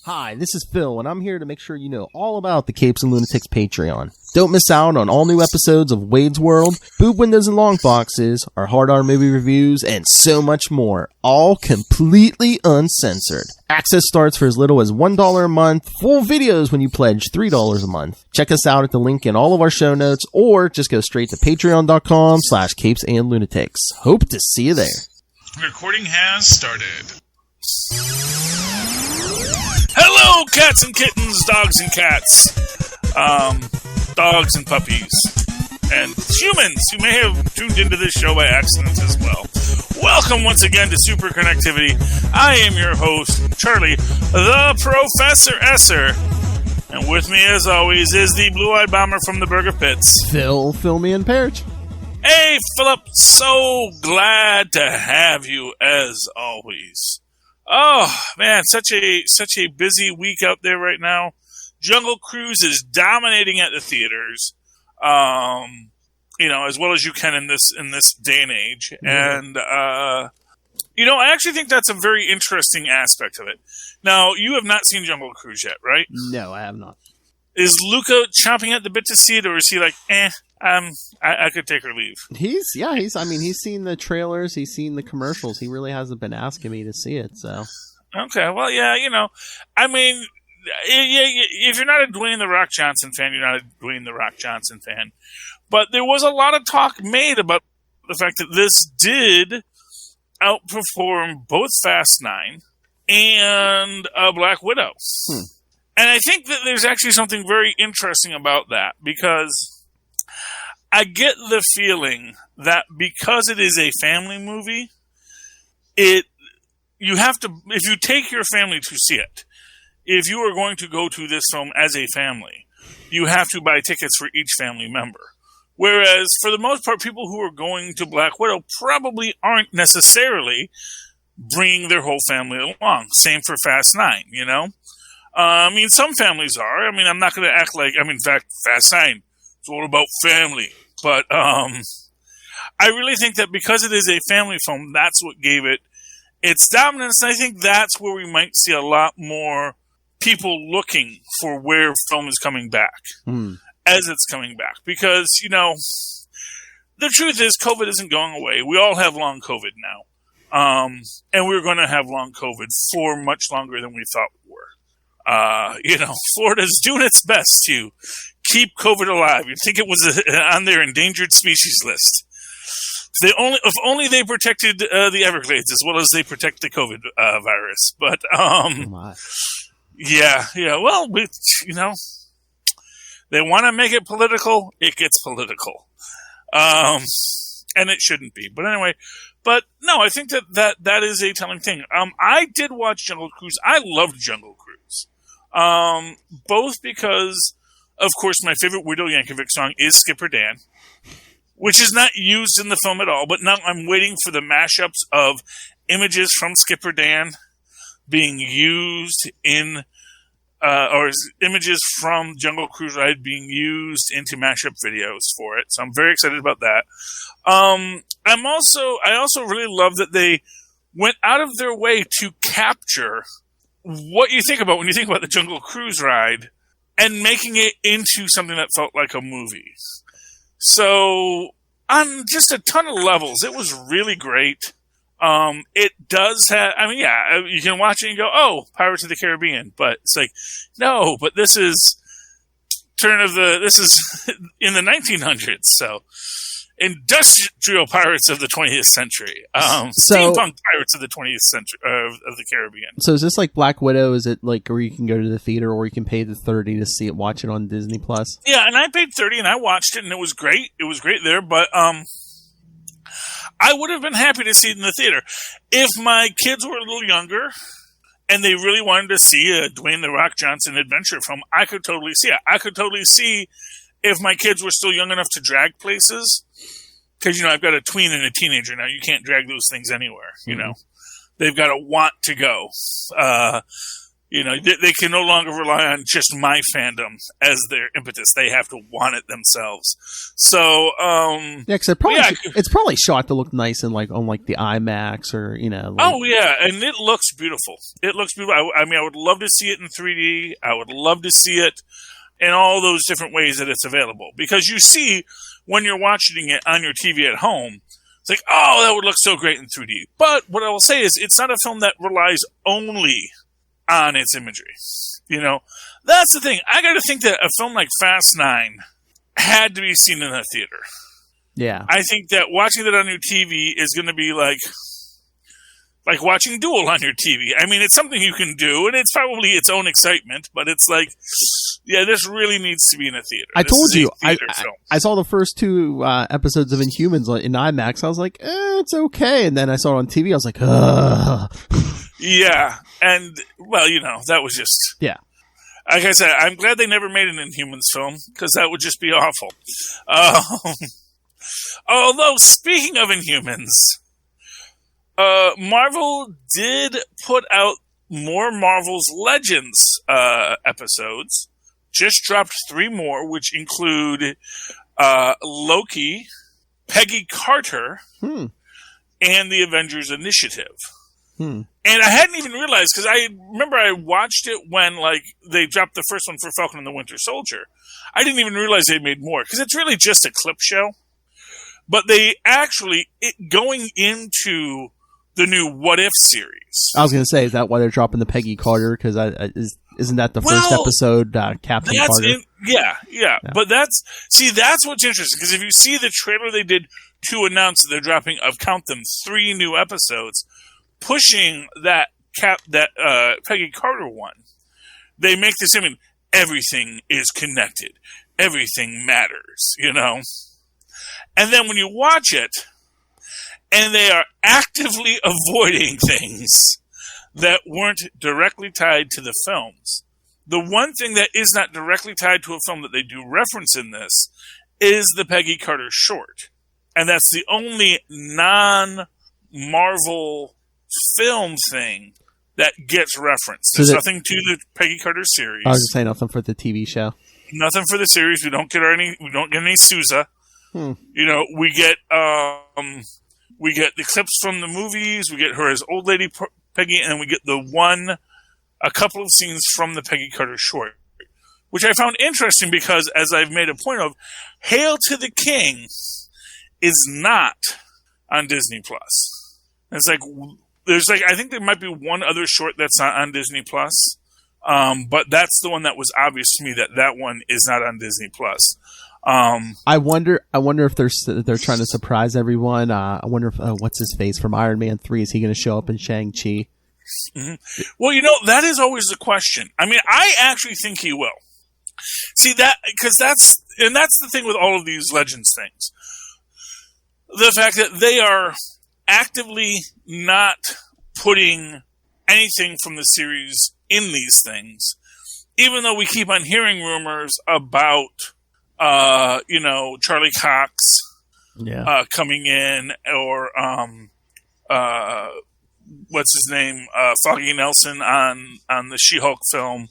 Hi, this is Phil, and I'm here to make sure you know all about the Capes and Lunatics Patreon. Don't miss out on all new episodes of Wade's World, Boob Windows and Long Boxes, our Hard R movie reviews, and so much more, all completely uncensored. Access starts for as little as $1 a month, full videos when you pledge $3 a month. Check us out at the link in all of our show notes, or just go straight to patreon.com/capesandlunatics. Hope to see you there. Recording has started. Hello, cats and kittens, dogs and cats, dogs and puppies, and humans who may have tuned into this show by accident as well. Welcome once again to Superconnectivity. I am your host, Charlie, the Professor Esser, and with me, as always, is the blue-eyed bomber from the Burger Pits. Fill me in, Perich. Hey, Philip, so glad to have you, as always. Oh, man, such a busy week out there right now. Jungle Cruise is dominating at the theaters, as well as you can in this day and age. Mm-hmm. And, I actually think that's a very interesting aspect of it. Now, you have not seen Jungle Cruise yet, right? No, I have not. Is Luca chomping at the bit to see it, or is he like, I could take or leave? He's seen the trailers, he's seen the commercials. He really hasn't been asking me to see it, so. Okay, well, yeah, if you're not a Dwayne The Rock Johnson fan, you're not a Dwayne The Rock Johnson fan. But there was a lot of talk made about the fact that this did outperform both Fast 9 and Black Widow. And I think that there's actually something very interesting about that, because I get the feeling that because it is a family movie, if you take your family to see it, if you are going to go to this film as a family, you have to buy tickets for each family member. Whereas, for the most part, people who are going to Black Widow probably aren't necessarily bringing their whole family along. Same for Fast 9, some families are. I'm not going to act like, in fact, Fast 9, it's all about family. But I really think that because it is a family film, that's what gave it its dominance. And I think that's where we might see a lot more people looking for where film is coming back as it's coming back. Because, the truth is COVID isn't going away. We all have long COVID now. And we're going to have long COVID for much longer than we thought we were. Florida's doing its best to keep COVID alive. You'd think it was on their endangered species list. If only they protected the Everglades as well as they protect the COVID virus. But yeah. Well, they want to make it political. It gets political, and it shouldn't be. But anyway, no, I think that is a telling thing. I did watch Jungle Cruise. I loved Jungle Cruise, both because, of course, my favorite Weird Al Yankovic song is Skipper Dan, which is not used in the film at all, but now I'm waiting for the mashups of images from Skipper Dan being used in, or images from Jungle Cruise Ride being used into mashup videos for it. So I'm very excited about that. I also really love that they went out of their way to capture what you think about when you think about the Jungle Cruise Ride and making it into something that felt like a movie. So, on just a ton of levels, it was really great. It does have, you can watch it and go, oh, Pirates of the Caribbean. But it's like, no, but this is in the 1900s. So, industrial pirates of the 20th century. Steampunk pirates of the 20th century, of the Caribbean. So is this like Black Widow? Is it like where you can go to the theater or you can pay the $30 to watch it on Disney Plus? Yeah, and I paid $30 and I watched it and it was great. It was great there, but I would have been happy to see it in the theater. If my kids were a little younger and they really wanted to see a Dwayne The Rock Johnson adventure film, I could totally see it. I could totally see if my kids were still young enough to drag places, because, I've got a tween and a teenager now. You can't drag those things anywhere, They've got to want to go. They can no longer rely on just my fandom as their impetus. They have to want it themselves. So, because it's probably shot to look nice on the IMAX or Oh yeah, and it looks beautiful. It looks beautiful. I would love to see it in 3D. I would love to see it in all those different ways that it's available. Because you see, when you're watching it on your TV at home, it's like, oh, that would look so great in 3D. But what I will say is, it's not a film that relies only on its imagery. That's the thing. I got to think that a film like Fast 9 had to be seen in a theater. Yeah. I think that watching that on your TV is going to be like watching Duel on your TV. It's something you can do, and it's probably its own excitement, but it's like, yeah, this really needs to be in a theater. I told you, I saw the first 2 episodes of Inhumans in IMAX. I was like, it's okay. And then I saw it on TV. I was like, ugh. Yeah. And, well, that was just... Yeah. Like I said, I'm glad they never made an Inhumans film, because that would just be awful. Although, speaking of Inhumans, Marvel did put out more Marvel's Legends episodes. Just dropped 3 more, which include Loki, Peggy Carter, and the Avengers Initiative. And I hadn't even realized, because I remember I watched it when they dropped the first one for Falcon and the Winter Soldier. I didn't even realize they made more, because it's really just a clip show. But they actually, going into the new What If series. I was going to say, is that why they're dropping the Peggy Carter? Because isn't that the first episode, Captain Carter? Yeah. But that's what's interesting, because if you see the trailer they did to announce that they're dropping, count them, 3 new episodes, pushing that Peggy Carter one, they make this statement, everything is connected. Everything matters, And then when you watch it, and they are actively avoiding things that weren't directly tied to the films. The one thing that is not directly tied to a film that they do reference in this is the Peggy Carter short. And that's the only non-Marvel film thing that gets referenced. There's nothing to the Peggy Carter series. I was just saying nothing for the TV show. Nothing for the series. We don't get any Sousa. We get the clips from the movies, we get her as old lady Peggy, and we get a couple of scenes from the Peggy Carter short, which I found interesting because, as I've made a point of, Hail to the King is not on Disney Plus. It's I think there might be one other short that's not on Disney Plus, but that's the one that was obvious to me that one is not on Disney Plus. I wonder if they're trying to surprise everyone. I wonder if what's his face from Iron Man 3, is he going to show up in Shang-Chi? Mm-hmm. Well, that is always the question. I actually think he will. See that, because that's the thing with all of these Legends things. The fact that they are actively not putting anything from the series in these things, even though we keep on hearing rumors about Charlie Cox coming in, or what's his name, Foggy Nelson on the She-Hulk film,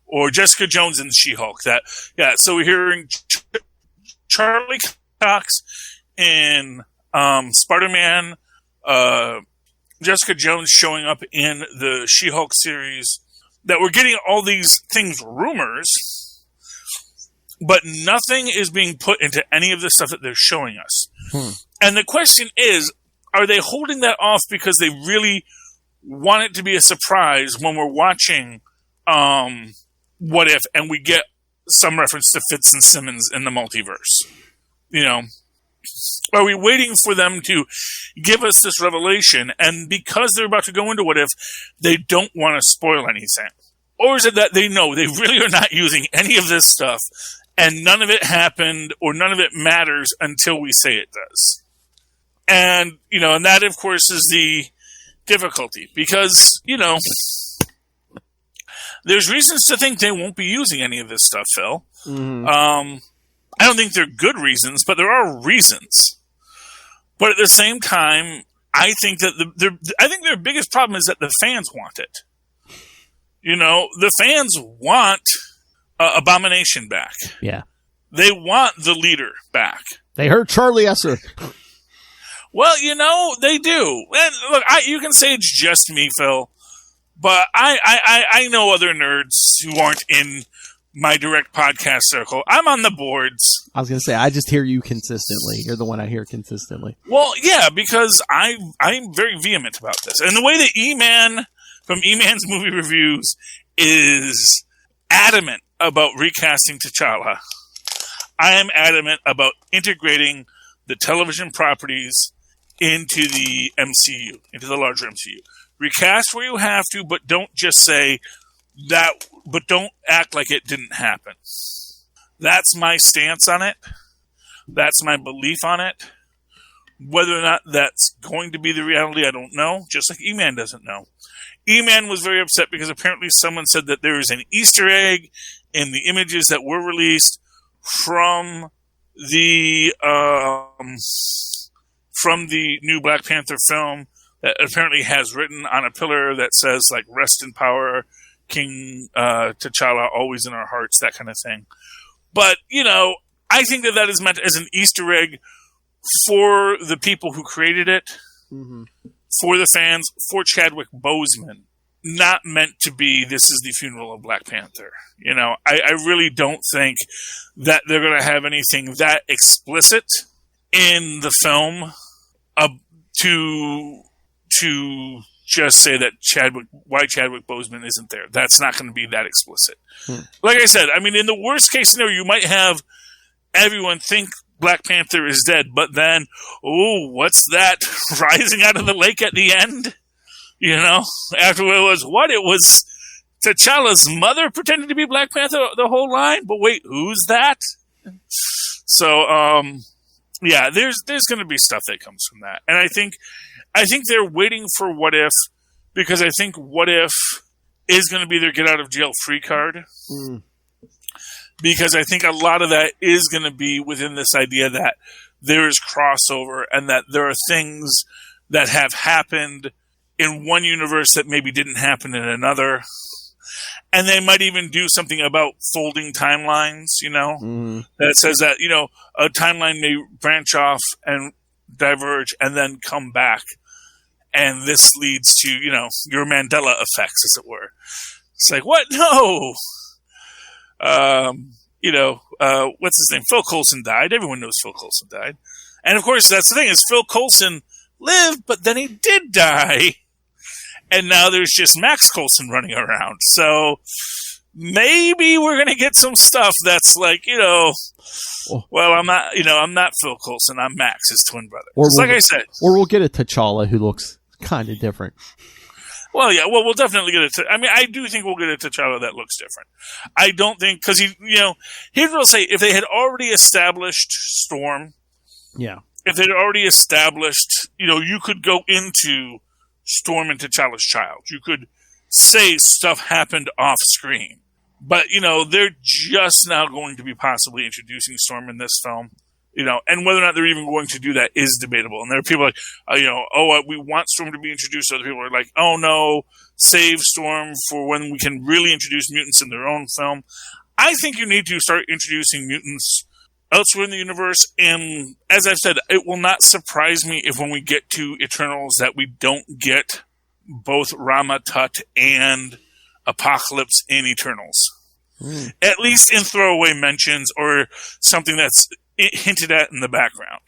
or Jessica Jones in She-Hulk. So we're hearing Charlie Cox in Spider-Man, Jessica Jones showing up in the She-Hulk series. That we're getting all these things rumors, but nothing is being put into any of the stuff that they're showing us. And the question is, are they holding that off because they really want it to be a surprise when we're watching What If and we get some reference to Fitz and Simmons in the multiverse? Are we waiting for them to give us this revelation, and because they're about to go into What If, they don't want to spoil anything? Or is it that they know they really are not using any of this stuff, and none of it happened, or none of it matters until we say it does? And, and that, of course, is the difficulty. Because, there's reasons to think they won't be using any of this stuff, Phil. Mm-hmm. I don't think they're good reasons, but there are reasons. But at the same time, I think that their biggest problem is that the fans want it. You know, the fans want Abomination back. Yeah. They want the leader back. They heard Charlie Esser. Well, you know, they do. And look, you can say it's just me, Phil, but I know other nerds who aren't in my direct podcast circle. I'm on the boards. I was going to say, I just hear you consistently. You're the one I hear consistently. Well, yeah, because I'm very vehement about this. And the way that E-Man from E-Man's Movie Reviews is adamant about recasting T'Challa, I am adamant about integrating the television properties into the MCU, into the larger MCU. Recast where you have to, but don't just say that, but don't act like it didn't happen. That's my stance on it. That's my belief on it. Whether or not that's going to be the reality, I don't know. Just like E-Man doesn't know. E-Man was very upset because apparently someone said that there is an Easter egg in the images that were released from the new Black Panther film that apparently has written on a pillar that says, like, rest in power, King T'Challa, always in our hearts, that kind of thing. But, you know, I think that is meant as an Easter egg for the people who created it, for the fans, for Chadwick Boseman. Not meant to be, this is the funeral of Black Panther. You know, I really don't think that they're going to have anything that explicit in the film to just say that why Chadwick Boseman isn't there. That's not going to be that explicit. Like I said, I mean, in the worst case scenario, you might have everyone think Black Panther is dead, but then, what's that rising out of the lake at the end? You know, after it was T'Challa's mother pretending to be Black Panther the whole line, but wait, who's that? So, yeah, there's going to be stuff that comes from that. And I think they're waiting for What If, because I think What If is going to be their get out of jail free card. Because I think a lot of that is going to be within this idea that there is crossover and that there are things that have happened in one universe that maybe didn't happen in another. And they might even do something about folding timelines, you know, that says that, you know, a timeline may branch off and diverge and then come back. And this leads to, you know, your Mandela effects, as it were. It's like, what? No! You know, what's his name? Phil Coulson died. Everyone knows Phil Coulson died. And of course, that's the thing, is Phil Coulson lived, but then he did die. And now there's just Max Coulson running around. So maybe we're going to get some stuff that's like, you know, well, I'm not Phil Coulson. I'm Max, his twin brother. Like I said. Or we'll get a T'Challa who looks kind of different. Well, yeah, well, we'll definitely get it. I mean, I do think we'll get a T'Challa that looks different. I don't think, because here's what I'll say, if they had already established Storm, yeah, if they'd already established, you know, you could go into Storm and T'Challa's child. You could say stuff happened off screen. But, you know, they're just now going to be possibly introducing Storm in this film. You know, and whether or not they're even going to do that is debatable. And there are people like, we want Storm to be introduced. Other people are like, oh no, save Storm for when we can really introduce mutants in their own film. I think you need to start introducing mutants elsewhere in the universe. And as I've said, it will not surprise me if when we get to Eternals that we don't get both Rama Tut and Apocalypse in Eternals. At least in throwaway mentions or something that's hinted at in the background.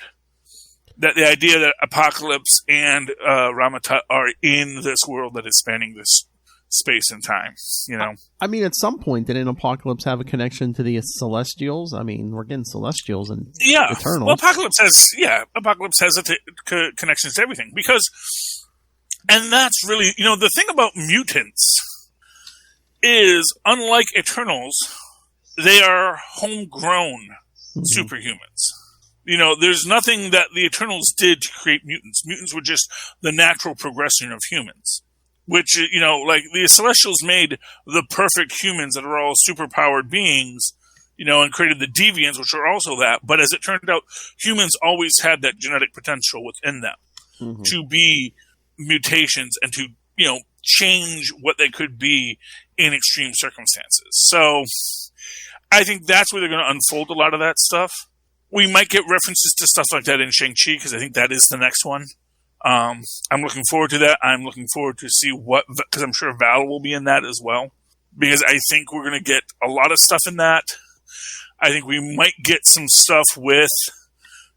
That the idea that Apocalypse and Rama Tut are in this world that is spanning this space and time, you know? I mean, at some point, didn't Apocalypse have a connection to the Celestials? I mean, we're getting Celestials and Eternals. Well, Apocalypse has connections to everything. Because, and that's really, you know, the thing about mutants is, unlike Eternals, they are homegrown superhumans. You know, there's nothing that the Eternals did to create mutants. Mutants were just the natural progression of humans. Which, you know, like the Celestials made the perfect humans that are all superpowered beings, you know, and created the Deviants, which are also that. But as it turned out, humans always had that genetic potential within them to be mutations and to, you know, change what they could be in extreme circumstances. So I think that's where they're going to unfold a lot of that stuff. We might get references to stuff like that in Shang-Chi, because I think that is the next one. I'm looking forward to that. I'm looking forward to see because I'm sure Val will be in that as well, because I think we're going to get a lot of stuff in that. I think we might get some stuff with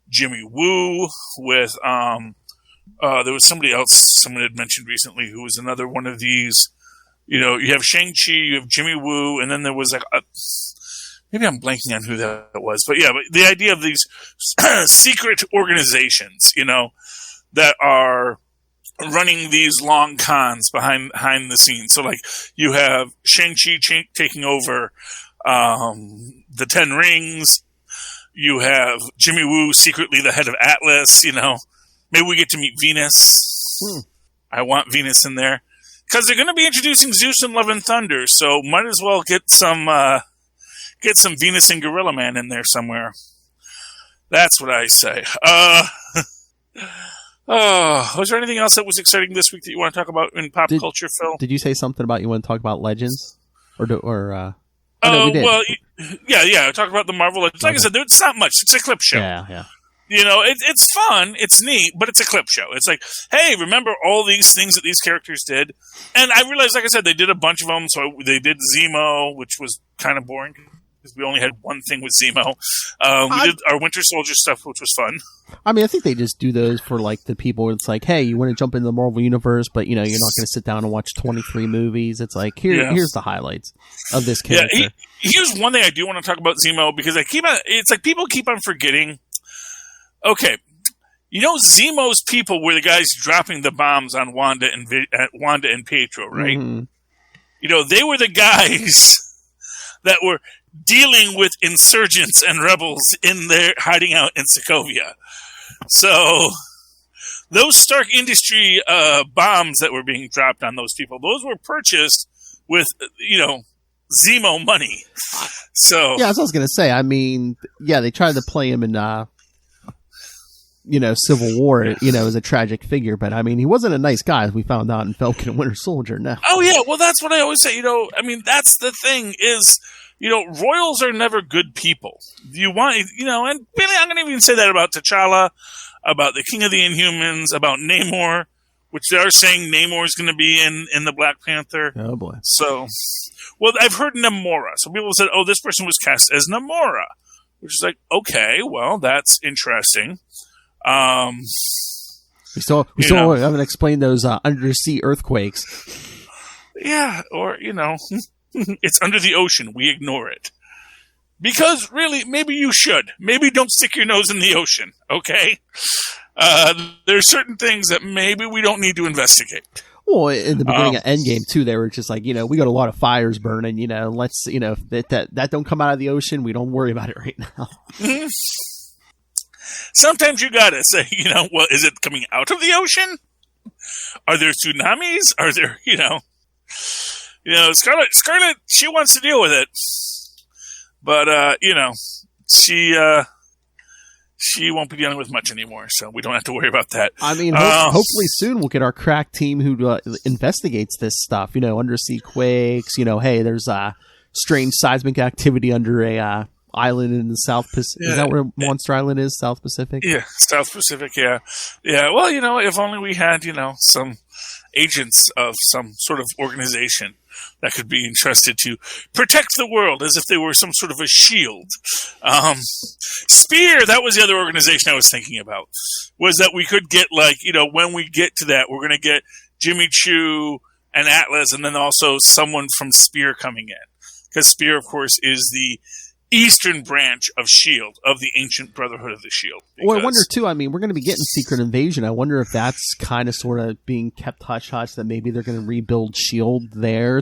Jimmy Woo, with, there was somebody else someone had mentioned recently who was another one of these. You know, you have Shang-Chi, you have Jimmy Woo, and then there was like maybe I'm blanking on who that was, but the idea of these secret organizations, you know, that are running these long cons behind the scenes. So, like, you have Shang-Chi taking over the 10 Rings. You have Jimmy Woo secretly the head of Atlas, you know. Maybe we get to meet Venus. I want Venus in there. Because they're going to be introducing Zeus and Love and Thunder, so might as well get some Venus and Gorilla Man in there somewhere. That's what I say. Was there anything else that was exciting this week that you want to talk about in pop culture, Phil? Did you say something about you want to talk about Legends? No, we did. Well, yeah. Talk about the Marvel Legends. Like I said, it's not much. It's a clip show. Yeah. You know, it's fun, it's neat, but it's a clip show. It's like, hey, remember all these things that these characters did? And I realized, like I said, they did a bunch of them. So they did Zemo, which was kind of boring because we only had one thing with Zemo. We did our Winter Soldier stuff, which was fun. I mean, I think they just do those for like the people where it's like, hey, you want to jump into the Marvel Universe, but you know, you're not going to sit down and watch 23 movies. It's like, here's the highlights of this character. Yeah, here's one thing I do want to talk about Zemo, because it's like people keep on forgetting. Okay, you know Zemo's people were the guys dropping the bombs on Wanda and Pietro, right? Mm-hmm. You know, they were the guys that were dealing with insurgents and rebels in their hiding out in Sokovia. So those Stark Industry bombs that were being dropped on those people, those were purchased with, you know, Zemo money. So yeah, that's what I was going to say. I mean, yeah, they tried to play him in Civil War, as a tragic figure. But, I mean, he wasn't a nice guy, as we found out in Falcon and Winter Soldier now. Oh, yeah. Well, that's what I always say. I mean, that's the thing is, royals are never good people. You want, and really, I'm going to even say that about T'Challa, about the King of the Inhumans, about Namor, which they are saying Namor is going to be in the Black Panther. Oh, boy. So, well, I've heard Namora. So people said, oh, this person was cast as Namora, which is like, okay, well, that's interesting. We still haven't explained those undersea earthquakes. Yeah, or it's under the ocean. We ignore it because really, maybe you should. Maybe don't stick your nose in the ocean. Okay, there's certain things that maybe we don't need to investigate. Well, in the beginning of Endgame too, they were just like, we got a lot of fires burning. Let's that don't come out of the ocean. We don't worry about it right now. Mm-hmm. Sometimes you gotta say, well, is it coming out of the ocean? Are there tsunamis? Are there, Scarlet, she wants to deal with it. But, she won't be dealing with much anymore, so we don't have to worry about that. I mean, hopefully soon we'll get our crack team who investigates this stuff, undersea quakes, hey, there's strange seismic activity under a island in the South Pacific. Is that where Monster Island is? South Pacific? Yeah, South Pacific, yeah. Yeah, well, if only we had, some agents of some sort of organization that could be entrusted to protect the world as if they were some sort of a shield. Spear, that was the other organization I was thinking about, was that we could get, when we get to that, we're going to get Jimmy Choo and Atlas, and then also someone from Spear coming in. Because Spear, of course, is the Eastern branch of S.H.I.E.L.D., of the ancient Brotherhood of the S.H.I.E.L.D. Well, I wonder, too, we're going to be getting Secret Invasion. I wonder if that's kind of sort of being kept hush-hush, that maybe they're going to rebuild S.H.I.E.L.D. there,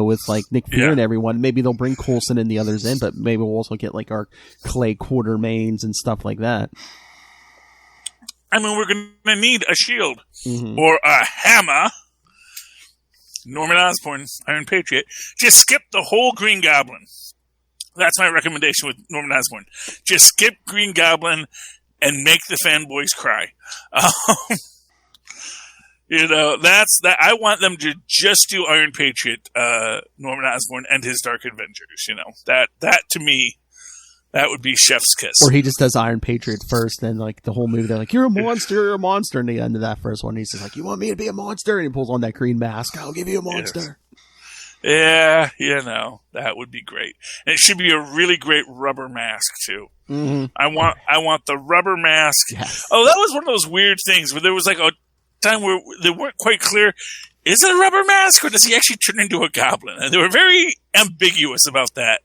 with, Nick Fury and everyone. Maybe they'll bring Coulson and the others in, but maybe we'll also get, our Clay Quartermains and stuff like that. I mean, we're going to need a S.H.I.E.L.D. Or a hammer. Norman Osborn, Iron Patriot. Just skip the whole Green Goblin. That's my recommendation with Norman Osborn. Just skip Green Goblin and make the fanboys cry. That's that. I want them to just do Iron Patriot, Norman Osborn, and his Dark Adventures. That to me, that would be chef's kiss. Or he just does Iron Patriot first, then like the whole movie, they're like, "You're a monster, you're a monster." And the end of that first one, he's just like, "You want me to be a monster?" And he pulls on that green mask. "I'll give you a monster." Yes. Yeah, that would be great. And it should be a really great rubber mask too. Mm-hmm. I want the rubber mask. Yes. Oh, that was one of those weird things where there was like a time where they weren't quite clear. Is it a rubber mask or does he actually turn into a goblin? And they were very ambiguous about that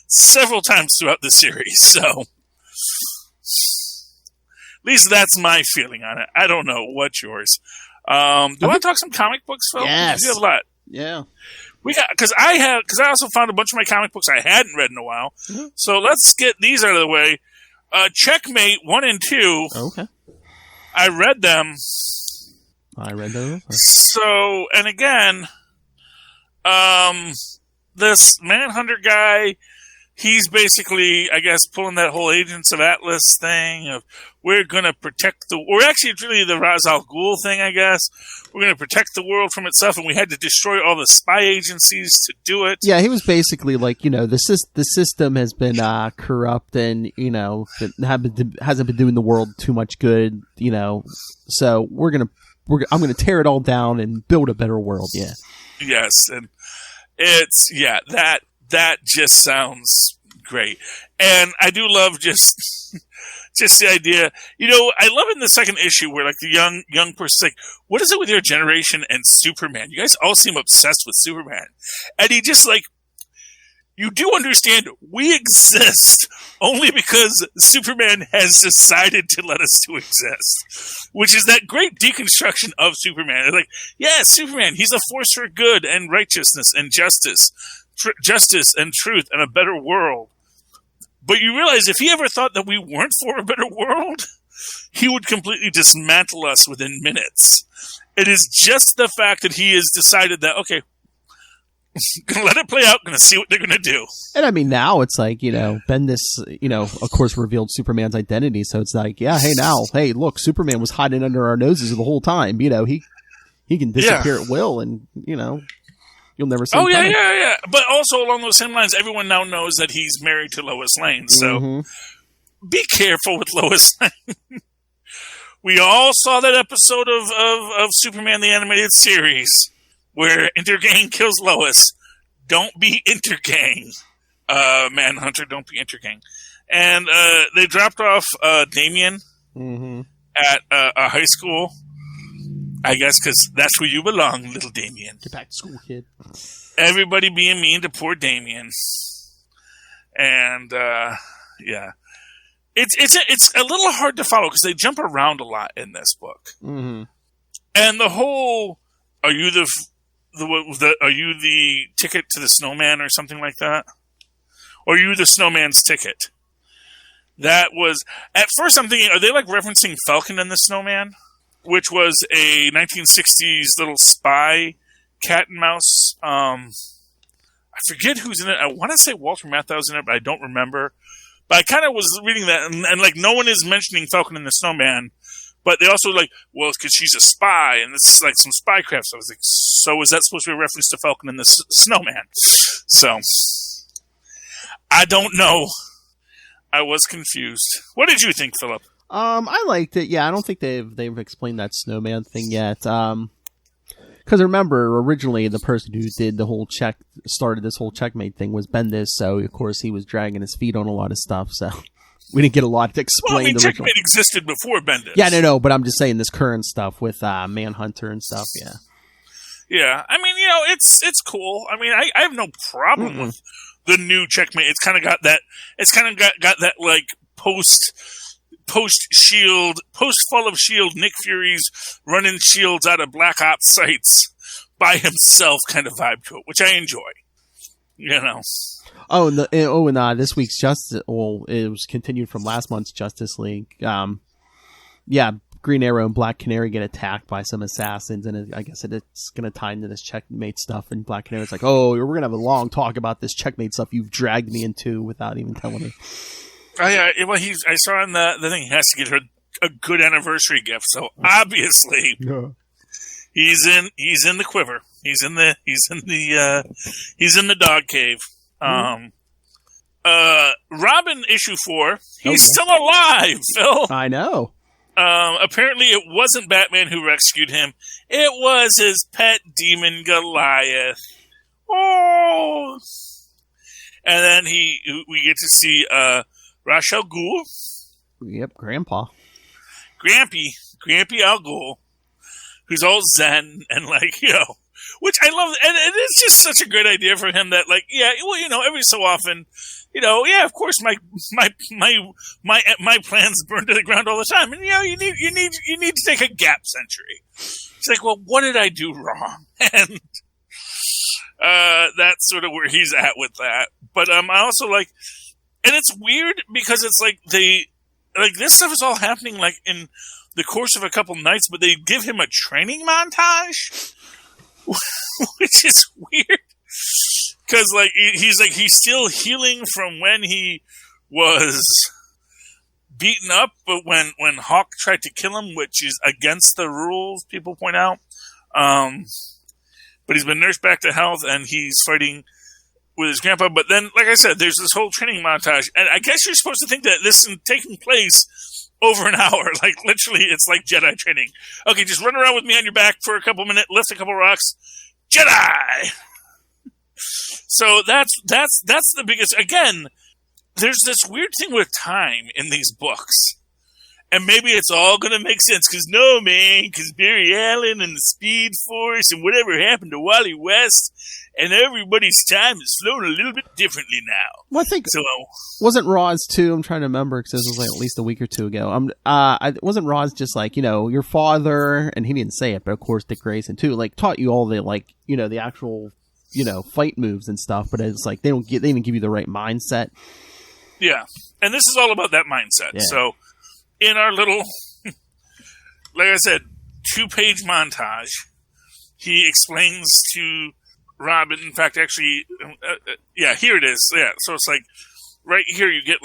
several times throughout the series. So at least that's my feeling on it. I don't know. What's yours? Do you want to talk some comic books, Phil? Yes. You have a lot. Yeah. Because I also found a bunch of my comic books I hadn't read in a while. Mm-hmm. So let's get these out of the way. Checkmate 1 and 2. Okay. I read them. I read those. So, and again, this Manhunter guy, he's basically, I guess, pulling that whole Agents of Atlas thing of we're going to protect or actually it's really the Ra's al Ghul thing, I guess. We're going to protect the world from itself, and we had to destroy all the spy agencies to do it. Yeah, he was basically like, the system has been corrupt, and it hasn't been doing the world too much good. So I'm gonna tear it all down and build a better world. Yeah. Yes, and it's that just sounds great, and I do love just the idea. I love in the second issue where like the young person's like, "What is it with your generation and Superman? You guys all seem obsessed with Superman," and he just like. You do understand we exist only because Superman has decided to let us to exist, which is that great deconstruction of Superman. It's like, yeah, Superman, he's a force for good and righteousness and justice and truth and a better world. But you realize if he ever thought that we weren't for a better world, he would completely dismantle us within minutes. It is just the fact that he has decided that, okay, gonna let it play out, gonna see what they're gonna do. And I mean, now it's like, Bendis, of course revealed Superman's identity, so it's like, hey, look, Superman was hiding under our noses the whole time. He can disappear at will, and you'll never see him coming. Yeah. But also along those same lines, everyone now knows that he's married to Lois Lane, so be careful with Lois Lane. We all saw that episode of Superman the Animated Series where Intergang kills Lois. Don't be Intergang. Manhunter, don't be Intergang. And they dropped off Damien at a high school. I guess because that's where you belong, little Damien. Get back to school, kid. Everybody being mean to poor Damien. And, yeah. It's a little hard to follow because they jump around a lot in this book. Mm-hmm. And the whole, are you the ticket to the snowman or something like that? Or are you the snowman's ticket? That was, at first I'm thinking, are they like referencing Falcon and the Snowman? Which was a 1960s little spy cat and mouse. I forget who's in it. I want to say Walter Matthau's in it, but I don't remember. But I kind of was reading that, and like no one is mentioning Falcon and the Snowman, but they also like, well, because she's a spy, and this is like some spycraft. So I was like, so is that supposed to be a reference to Falcon and the Snowman? So I don't know. I was confused. What did you think, Philip? I liked it. Yeah, I don't think they've explained that snowman thing yet. Because remember, originally the person who did the whole started this whole Checkmate thing was Bendis, so of course he was dragging his feet on a lot of stuff. So we didn't get a lot to explain. Well, I mean, Checkmate existed before Bendis. Yeah, no, but I'm just saying this current stuff with Manhunter and stuff. Yeah. Yeah, I mean, it's cool. I mean, I have no problem with the new Checkmate. It's kind of got that. It's kind of got that like post fall of S.H.I.E.L.D. Nick Fury's running S.H.I.E.L.D. out of Black Ops sites by himself kind of vibe to it, which I enjoy. Oh, and this week's Justice. Well, it was continued from last month's Justice League. Green Arrow and Black Canary get attacked by some assassins, and I guess it's going to tie into this Checkmate stuff. And Black Canary's like, "Oh, we're going to have a long talk about this Checkmate stuff you've dragged me into without even telling me." I saw in the thing he has to get her a good anniversary gift, so obviously He's in the quiver. He's in the dog cave. Robin issue 4. He's still alive, Phil. I know. Apparently it wasn't Batman who rescued him. It was his pet demon Goliath. Oh. And then we get to see Ra's al Ghul. Yep, Grandpa. Grampy Al Ghul, who's all zen and which I love, and it's just such a great idea for him that every so often, of course my plans burn to the ground all the time, and you need to take a gap century. It's like, well, what did I do wrong? And that's sort of where he's at with that. But I also and it's weird because it's like this stuff is all happening in the course of a couple nights, but they give him a training montage, which is weird because he's still healing from when he was beaten up, but when Hawk tried to kill him, which is against the rules, people point out. But he's been nursed back to health, and he's fighting with his grandpa. But then, like I said, there's this whole training montage, and I guess you're supposed to think that this is taking place over an hour. Literally, it's like Jedi training. Okay, just run around with me on your back for a couple minutes, lift a couple rocks. Jedi! So that's the biggest... Again, there's this weird thing with time in these books. And maybe it's all going to make sense, because Barry Allen and the Speed Force and whatever happened to Wally West, and everybody's time is flown a little bit differently now. Well, I think wasn't Roz too? I'm trying to remember because this was at least a week or two ago. Wasn't Roz just your father, and he didn't say it, but of course Dick Grayson too, taught you all the the actual fight moves and stuff, but it's they didn't give you the right mindset. Yeah, and this is all about that mindset. Yeah. So in our little, like I said, 2-page montage, he explains to Robin, in fact, actually, here it is. Yeah, so it's right here you get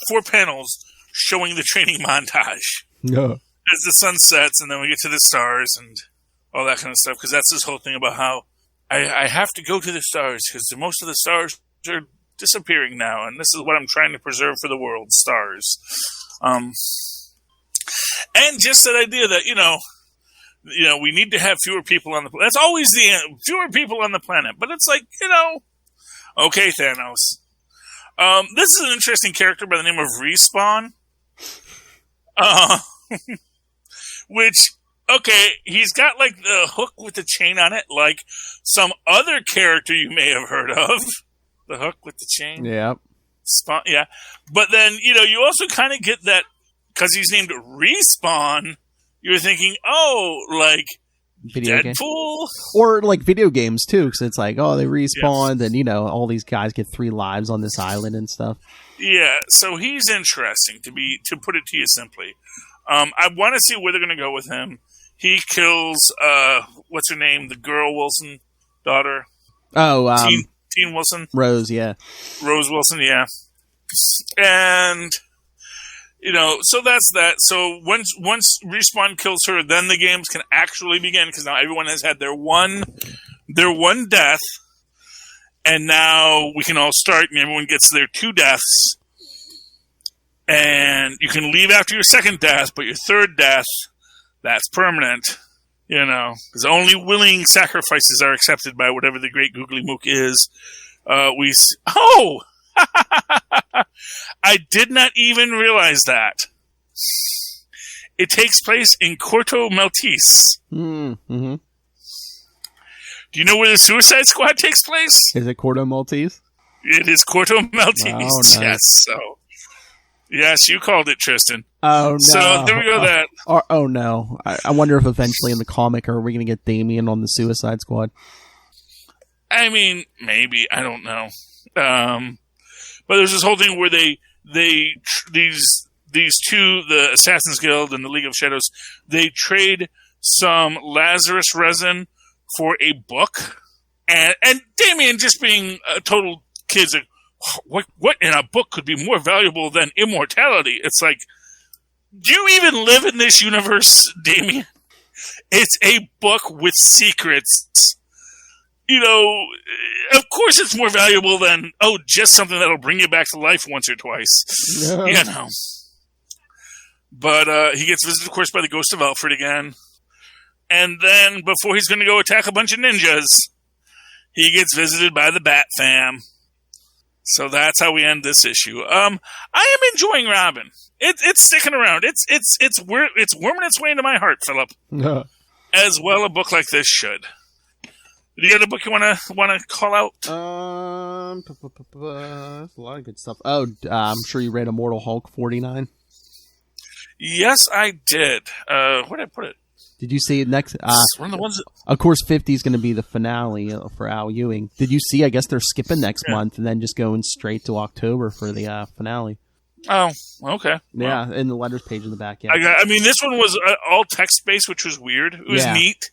4 panels showing the training montage. Yeah. As the sun sets, and then we get to the stars and all that kind of stuff, because that's this whole thing about how I have to go to the stars, because most of the stars are disappearing now, and this is what I'm trying to preserve for the world, stars. And just that idea that, we need to have fewer people on the planet. That's always the end. Fewer people on the planet. But it's okay, Thanos. This is an interesting character by the name of Respawn. Which, okay, he's got the hook with the chain on it, like some other character you may have heard of. The hook with the chain. Yeah. Spawn, yeah. But then, you also kind of get that, because he's named Respawn, you're thinking, video Deadpool? Game. Or video games too, because it's they respawned, yes. And all these guys get 3 lives on this island and stuff. Yeah, so he's interesting, to put it to you simply. I want to see where they're going to go with him. He kills, what's her name? The girl Wilson daughter. Oh, Teen Wilson? Rose, yeah. Rose Wilson, yeah. And, so that's that. So once Respawn kills her, then the games can actually begin, because now everyone has had their one death, and now we can all start, and everyone gets their 2 deaths. And you can leave after your 2nd death, but your 3rd death, that's permanent. Because only willing sacrifices are accepted by whatever the great googly mook is. I did not even realize that. It takes place in Corto Maltese. Mm-hmm. Do you know where the Suicide Squad takes place? Is it Corto Maltese? It is Corto Maltese. Oh, nice. Yes. So, yes, you called it, Tristan. Oh, no. So, there we go, that. Oh, no. I wonder if eventually in the comic, are we going to get Damian on the Suicide Squad? I mean, maybe. I don't know. But there's this whole thing where these 2, the Assassin's Guild and the League of Shadows, they trade some Lazarus resin for a book. And Damian, just being a total kid's what in a book could be more valuable than immortality? It's do you even live in this universe, Damian? It's a book with secrets. You know, of course it's more valuable than, just something that'll bring you back to life once or twice. Yeah. You know. But he gets visited, of course, by the ghost of Alfred again. And then, before he's going to go attack a bunch of ninjas, he gets visited by the Bat Fam. So that's how we end this issue. I am enjoying Robin. It's sticking around. It's worming its way into my heart, Philip. Yeah. As well, a book like this should. Do you have a book you want to call out? That's a lot of good stuff. Oh, I'm sure you read Immortal Hulk 49. Yes, I did. Where did I put it? Did you see it next? One of the ones. Of course, 50 is going to be the finale for Al Ewing. Did you see? I guess they're skipping next month and then just going straight to October for the finale. Oh, okay. Yeah, in the letters page in the back. Yeah. I mean, this one was all text-based, which was weird. It was neat.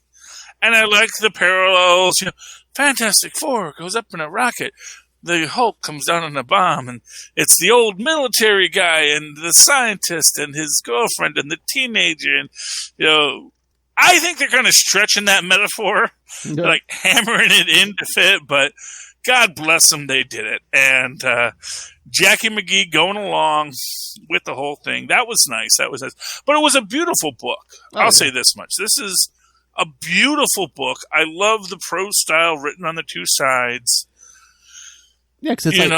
And I like the parallels. You know, Fantastic Four goes up in a rocket. The Hulk comes down on a bomb, and it's the old military guy and the scientist and his girlfriend and the teenager. And, you know, I think they're kind of stretching that metaphor, like hammering it in to fit, but God bless them, they did it. And Jackie McGee going along with the whole thing. That was nice. But it was a beautiful book. I'll say this much. This is a beautiful book. I love the prose style written on the two sides. Yeah, because it's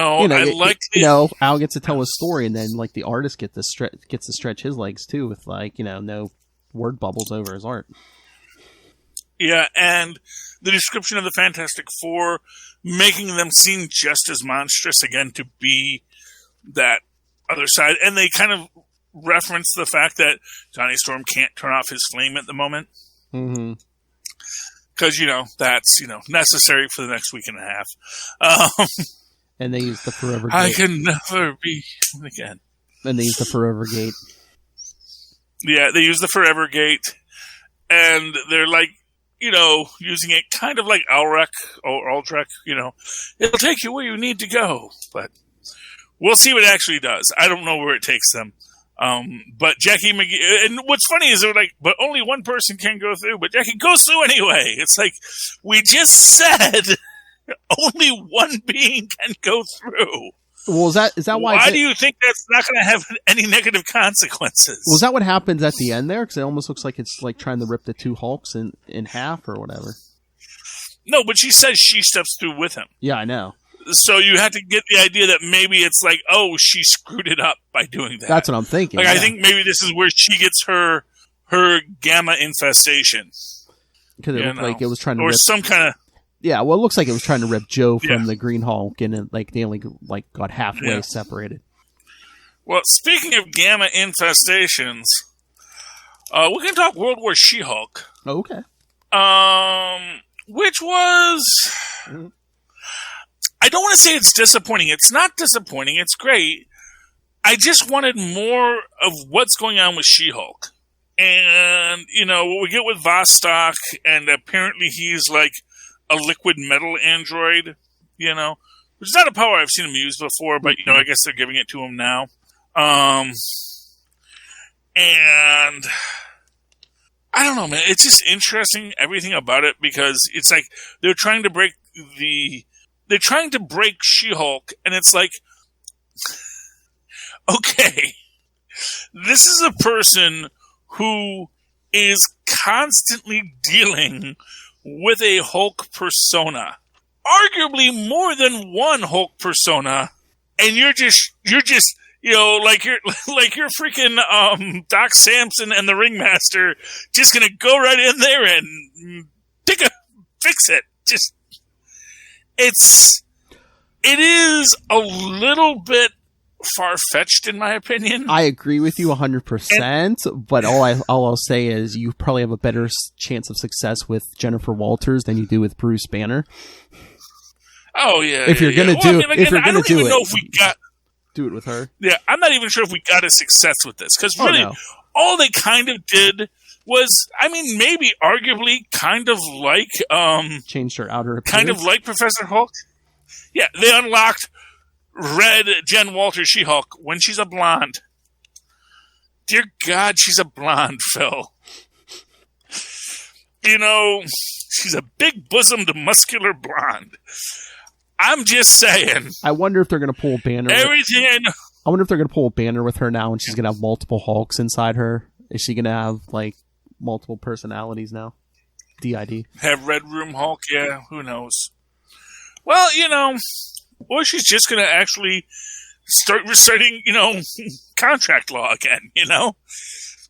Al gets to tell his story, and then like the artist gets to stretch his legs too, with no word bubbles over his art. Yeah, and the description of the Fantastic Four, making them seem just as monstrous again to be that other side, and they kind of reference the fact that Johnny Storm can't turn off his flame at the moment. Mm-hmm. Because, that's, necessary for the next week and a half. And they use the Forever Gate. I can never be again. And they use the Forever Gate. Yeah, they use the Forever Gate. And they're like, using it kind of like Alrek or Aldrek, It'll take you where you need to go. But we'll see what it actually does. I don't know where it takes them. But Jackie McGee, and what's funny is they're like, but only one person can go through, but Jackie goes through anyway. It's like, we just said only one being can go through. Well, is that why? Why do you think that's not going to have any negative consequences? Was that what happens at the end there? Because it almost looks like it's like trying to rip the two Hulks in half or whatever. No, but she says she steps through with him. Yeah, I know. So you have to get the idea that maybe it's like, she screwed it up by doing that. That's what I'm thinking. Like, I think maybe this is where she gets her gamma infestation. Because it looked like it was trying to rip some kind of. Yeah, well, it looks like it was trying to rip Joe from the Green Hulk, and they only got halfway separated. Well, speaking of gamma infestations, we can talk World War She-Hulk. Oh, okay. Which was. I don't want to say it's disappointing. It's not disappointing. It's great. I just wanted more of what's going on with She-Hulk. And, what we get with Vostok, and apparently he's like a liquid metal android, which is not a power I've seen him use before, but, I guess they're giving it to him now. And I don't know, man. It's just interesting, everything about it, because it's like they're trying to break She-Hulk, and it's like, okay, this is a person who is constantly dealing with a Hulk persona, arguably more than one Hulk persona, and you're just like you're freaking Doc Samson and the Ringmaster, just gonna go right in there and fix it. It is a little bit far-fetched, in my opinion. I agree with you 100%, but all I'll say is you probably have a better chance of success with Jennifer Walters than you do with Bruce Banner. Oh, yeah. If you're going to do it, do it with her. Yeah, I'm not even sure if we got a success with this, because really, all they kind of did was, maybe arguably kind of like... changed her outer appearance. Kind of like Professor Hulk. Yeah, they unlocked Red Jen Walters She-Hulk when she's a blonde. Dear God, she's a blonde, Phil. You know, she's a big-bosomed, muscular blonde. I'm just saying. I wonder if they're going to pull a Banner. Everything. I wonder if they're going to pull a Banner with her now, and she's going to have multiple Hulks inside her. Is she going to have like multiple personalities now? DID. Have Red Room Hulk? Yeah, who knows? Well, you know, or she's just going to actually start reciting, you know, contract law again. You know.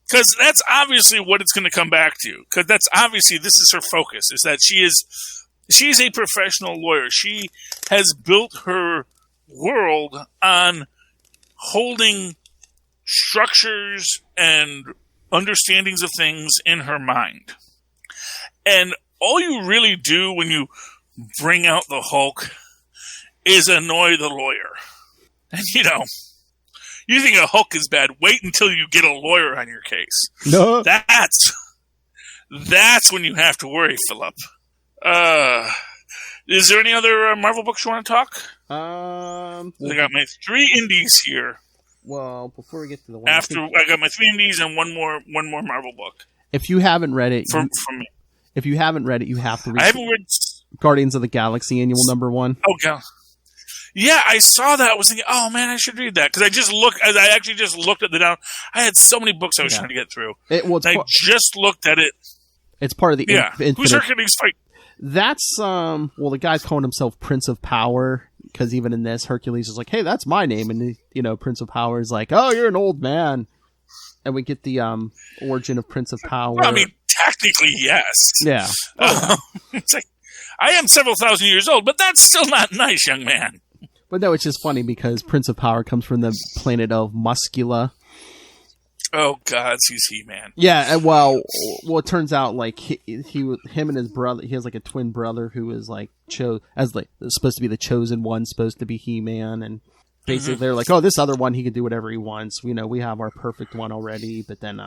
Because that's obviously what it's going to come back to. Because that's obviously, this is her focus, is that she's a professional lawyer. She has built her world on holding structures and understandings of things in her mind. And all you really do when you bring out the Hulk is annoy the lawyer. And, you know, you think a Hulk is bad, wait until you get a lawyer on your case. No. That's when you have to worry, Philip. Is there any other Marvel books you want to talk? I got my 3 indies here. Well, before we get to the one... I got my 3 indies and one more Marvel book. If you haven't read it... From me. If you haven't read it, you have to read I haven't read... Guardians of the Galaxy Annual #1. Oh, God. Yeah, I saw that. I was thinking, oh man, I should read that because I actually just looked at the down. I had so many books I was trying to get through. I just looked at it. It's part of the Infinite. Who's Hercules fight? That's the guy's calling himself Prince of Power because even in this, Hercules is like, hey, that's my name, and Prince of Power is like, oh, you're an old man, and we get the origin of Prince of Power. Well, I mean, technically, yes. Yeah. It's like I am several thousand years old, but that's still not nice, young man. But no, it's just funny because Prince of Power comes from the planet of Muscula. Oh, God, he's He-Man. Yeah, well, it turns out like him and his brother. He has like a twin brother who is like supposed to be the chosen one, supposed to be He-Man, and basically they're like, oh, this other one he can do whatever he wants. We have our perfect one already. But then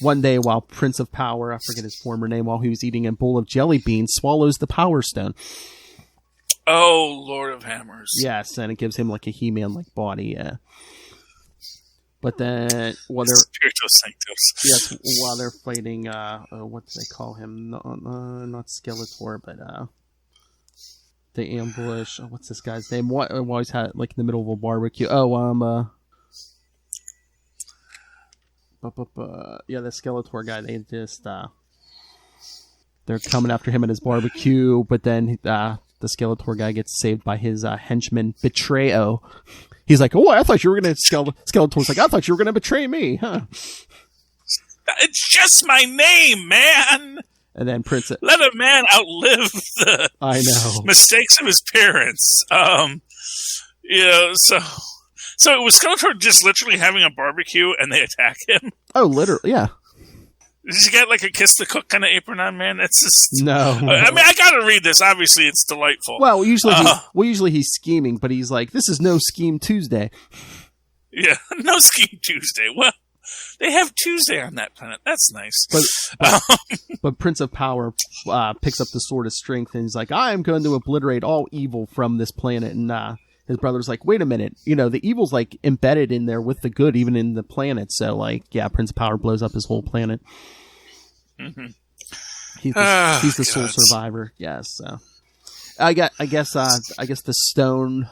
one day, while Prince of Power, I forget his former name, while he was eating a bowl of jelly beans, swallows the Power Stone. Oh, Lord of Hammers. Yes, and it gives him like a He-Man-like body, yeah. But then, while they're fighting, what do they call him? Not Skeletor, but the ambush. Oh, what's this guy's name? While he's had like in the middle of a barbecue. The Skeletor guy. They just they're coming after him at his barbecue, but then the Skeletor guy gets saved by his henchman Betrayo. He's like, oh, I thought you were going to... Skeletor's like, I thought you were going to betray me, huh? It's just my name, man! And then Princess... Let a man outlive the mistakes of his parents. So it was Skeletor just literally having a barbecue and they attack him? Oh, literally, yeah. Did you get like a kiss the cook kind of apron on, man? It's just no. I mean, I gotta read this. Obviously, it's delightful. Well, usually he's scheming, but he's like, "This is no scheme Tuesday." Yeah, no scheme Tuesday. Well, they have Tuesday on that planet. That's nice. But Prince of Power picks up the Sword of Strength and he's like, "I am going to obliterate all evil from this planet." And his brother's like, "Wait a minute, the evil's like embedded in there with the good, even in the planet." So, like, yeah, Prince of Power blows up his whole planet. Mm-hmm. He's the sole survivor. Yes. So, I guess the stone.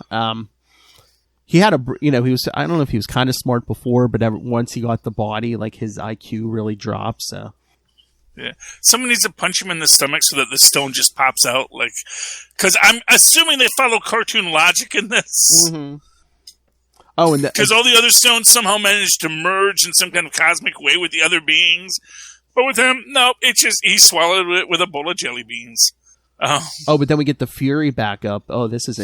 He had he was. I don't know if he was kind of smart before, but once he got the body, like his IQ really dropped. So. Yeah, someone needs to punch him in the stomach so that the stone just pops out. Like, because I'm assuming they follow cartoon logic in this. Mm-hmm. Oh, and because all the other stones somehow managed to merge in some kind of cosmic way with the other beings, but with him, no, it's just he swallowed it with a bowl of jelly beans. Oh, but then we get the Fury back up. Oh, that's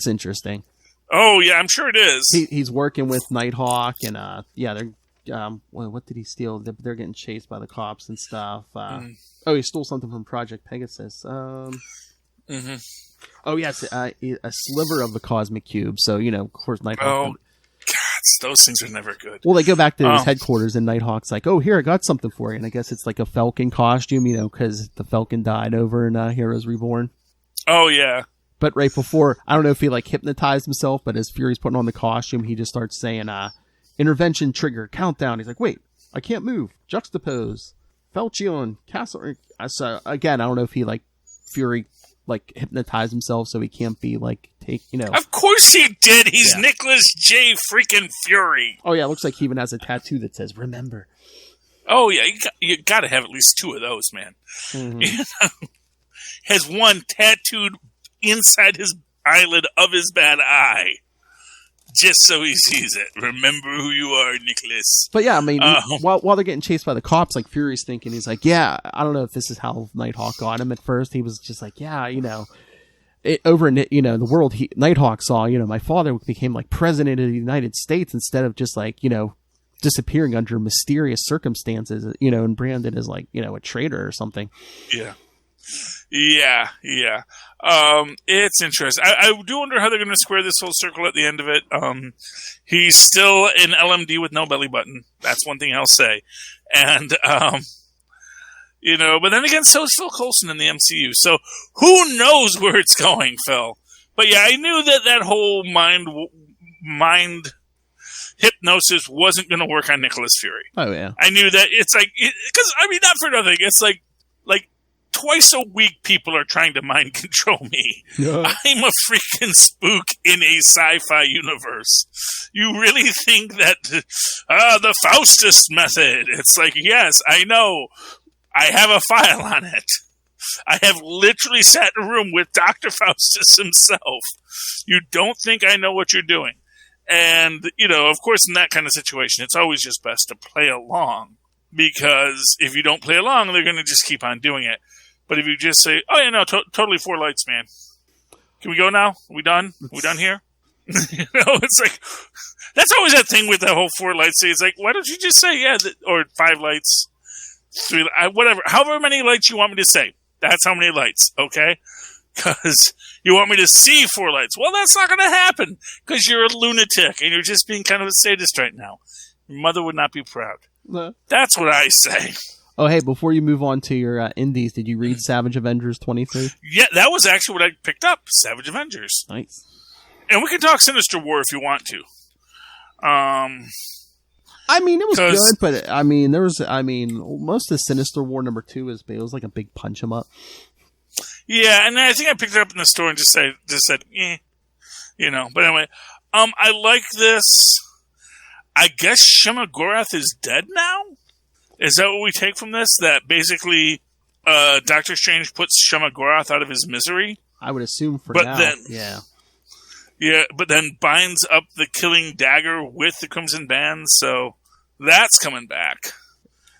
interesting. Oh yeah, I'm sure it is. He's working with Nighthawk, and they're. What did he steal? They're getting chased by the cops and stuff. Oh, he stole something from Project Pegasus. Oh, yes, a sliver of the Cosmic Cube. So, of course, Nighthawk... Oh, God, those things are never good. Well, they go back to his headquarters, and Nighthawk's like, oh, here, I got something for you. And I guess it's like a Falcon costume, because the Falcon died over in Heroes Reborn. Oh, yeah. But right before, I don't know if he, hypnotized himself, but as Fury's putting on the costume, he just starts saying, intervention trigger, countdown. He's like, wait, I can't move. Juxtapose. Felchion, Castle. So again, I don't know if he like Fury like hypnotized himself so he can't be like Of course he did. He's Nicholas J. freaking Fury. Oh yeah, it looks like he even has a tattoo that says "Remember." Oh yeah, you got to have at least 2 of those, man. Mm-hmm. Has one tattooed inside his eyelid of his bad eye, just so he sees it. Remember who you are, Nicholas. But yeah, I mean, while they're getting chased by the cops, like Fury's thinking, he's like, yeah, I don't know if this is how Nighthawk got him at first. He was just like, yeah, over in the world, Nighthawk saw, my father became like president of the United States instead of just like, disappearing under mysterious circumstances, and branded as like, a traitor or something. Yeah. It's interesting. I do wonder how they're going to square this whole circle at the end of it. He's still in LMD with no belly button. That's one thing I'll say. And, but then again, so is Phil Coulson in the MCU. So who knows where it's going, Phil? But yeah, I knew that whole mind hypnosis wasn't going to work on Nicholas Fury. Oh yeah. I knew that. It's like, because not for nothing. It's like twice a week people are trying to mind control me. Yeah. I'm a freaking spook in a sci-fi universe. You really think that the Faustus method? It's like, yes, I know. I have a file on it. I have literally sat in a room with Dr. Faustus himself. You don't think I know what you're doing. And, of course, in that kind of situation, it's always just best to play along. Because if you don't play along, they're going to just keep on doing it. But if you just say, oh, yeah, no, totally 4 lights, man. Can we go now? Are we done? Are we done here? It's like, that's always that thing with the whole 4 lights thing. It's like, why don't you just say, or 5 lights, 3, whatever. However many lights you want me to say. That's how many lights, okay? Because you want me to see 4 lights. Well, that's not going to happen because you're a lunatic and you're just being kind of a sadist right now. Your mother would not be proud. No. That's what I say. Oh, hey, before you move on to your indies, did you read Savage Avengers 23? Yeah, that was actually what I picked up, Savage Avengers. Nice. And we can talk Sinister War if you want to. I mean, it was good, but most of Sinister War number 2 it was like a big punch 'em up. Yeah, and I think I picked it up in the store and just said, But anyway, I like this. I guess Shema-Gorath is dead now? Is that what we take from this? That basically Doctor Strange puts Shema-Gorath out of his misery? I would assume now. Yeah. Yeah, but then binds up the killing dagger with the Crimson Band, so that's coming back.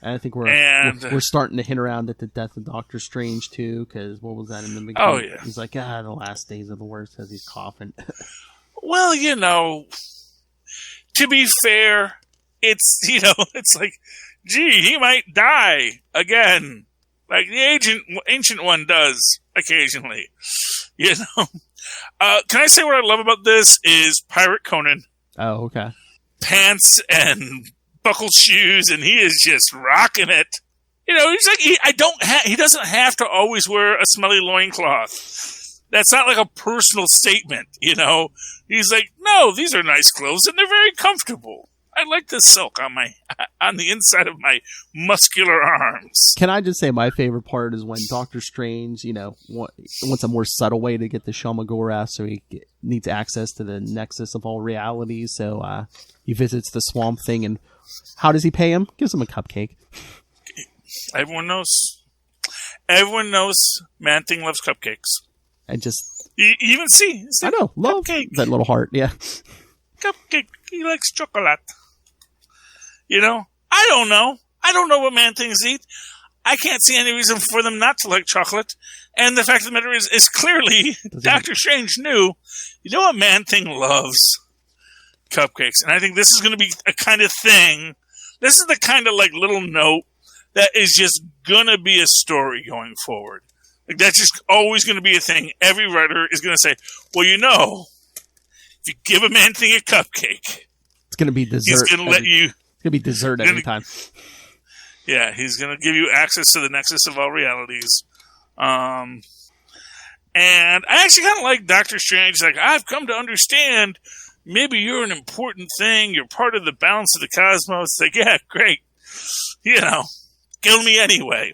And I think we're starting to hint around at the death of Doctor Strange, too, because what was that in the beginning? Oh, yeah. He's like, the last days are the worst as he's coughing. Well, to be fair, it's, it's like, gee, he might die again, like the ancient one does occasionally. Can I say what I love about this is Pirate Conan. Oh, okay. Pants and buckled shoes, and he is just rocking it. He's like he doesn't have to always wear a smelly loincloth. That's not like a personal statement, He's like, no, these are nice clothes and they're very comfortable. I like the silk on the inside of my muscular arms. Can I just say my favorite part is when Doctor Strange, wants a more subtle way to get the Shema-Gorath, so he needs access to the nexus of all realities. So he visits the Swamp Thing, and how does he pay him? Gives him a cupcake. Everyone knows. Everyone knows Man-Thing loves cupcakes. And just... even see. I know. Love cupcake. That little heart, yeah. Cupcake. He likes chocolate. I don't know. I don't know what Man-Things eat. I can't see any reason for them not to like chocolate. And the fact of the matter is clearly Doctor Strange knew, what Man-Thing loves? Cupcakes. And I think this is going to be a kind of thing. This is the kind of little note that is just going to be a story going forward. That's just always going to be a thing. Every writer is going to say, well, if you give a Man-Thing a cupcake, it's going to be dessert. He's going to let you... It's going to be dessert every time. Yeah, he's going to give you access to the nexus of all realities. And I actually kind of like Doctor Strange. Like, I've come to understand maybe you're an important thing. You're part of the balance of the cosmos. It's like, yeah, great. kill me anyway.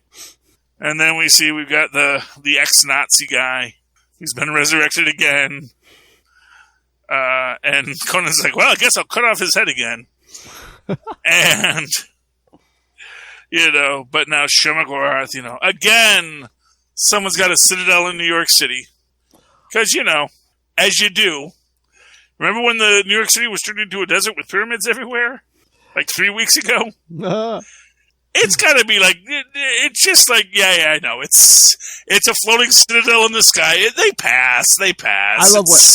And then we see we've got the ex-Nazi guy. He's been resurrected again. And Conan's like, well, I guess I'll cut off his head again. And, but now Shemagorath, again, someone's got a citadel in New York City. Because, as you do. Remember when the New York City was turned into a desert with pyramids everywhere? Like 3 weeks ago? It's got to be like, it's just like, yeah, I know. It's a floating citadel in the sky. They pass.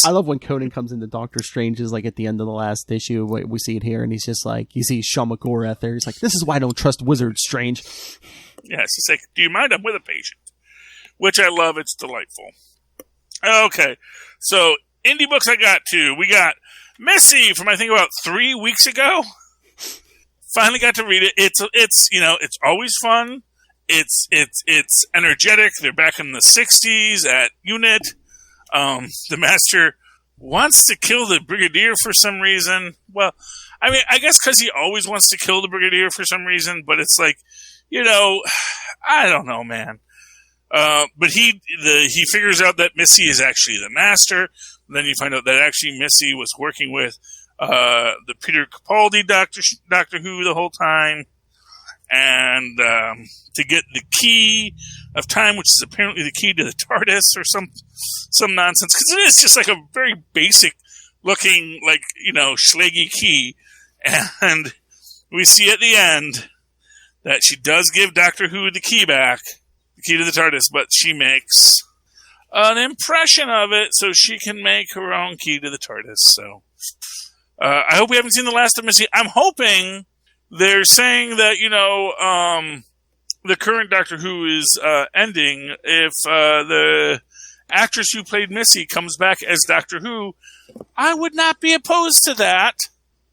I love when Conan comes into Doctor Strange's, like, at the end of the last issue. We see it here, and he's just like, you see Shamagorath there. He's like, this is why I don't trust wizards, Strange. Yes, he's like, do you mind? I'm with a patient. Which I love. It's delightful. Okay, so indie books I got too. We got Missy from I think about 3 weeks ago. Finally got to read it. It's always fun. It's energetic. They're back in the 60s at Unit. The Master wants to kill the Brigadier for some reason. Well, I mean, I guess because he always wants to kill the Brigadier for some reason, but it's like, I don't know, man. But he figures out that Missy is actually the Master. Then you find out that actually Missy was working with the Peter Capaldi Doctor Who the whole time, and to get the key of time, which is apparently the key to the TARDIS or some nonsense, because it is just like a very basic looking, like, Schlaggy key. And we see at the end that she does give Doctor Who the key back, the key to the TARDIS, but she makes an impression of it so she can make her own key to the TARDIS. So I hope we haven't seen the last of Missy. I'm hoping they're saying that, the current Doctor Who is ending if the actress who played Missy comes back as Doctor Who. I would not be opposed to that.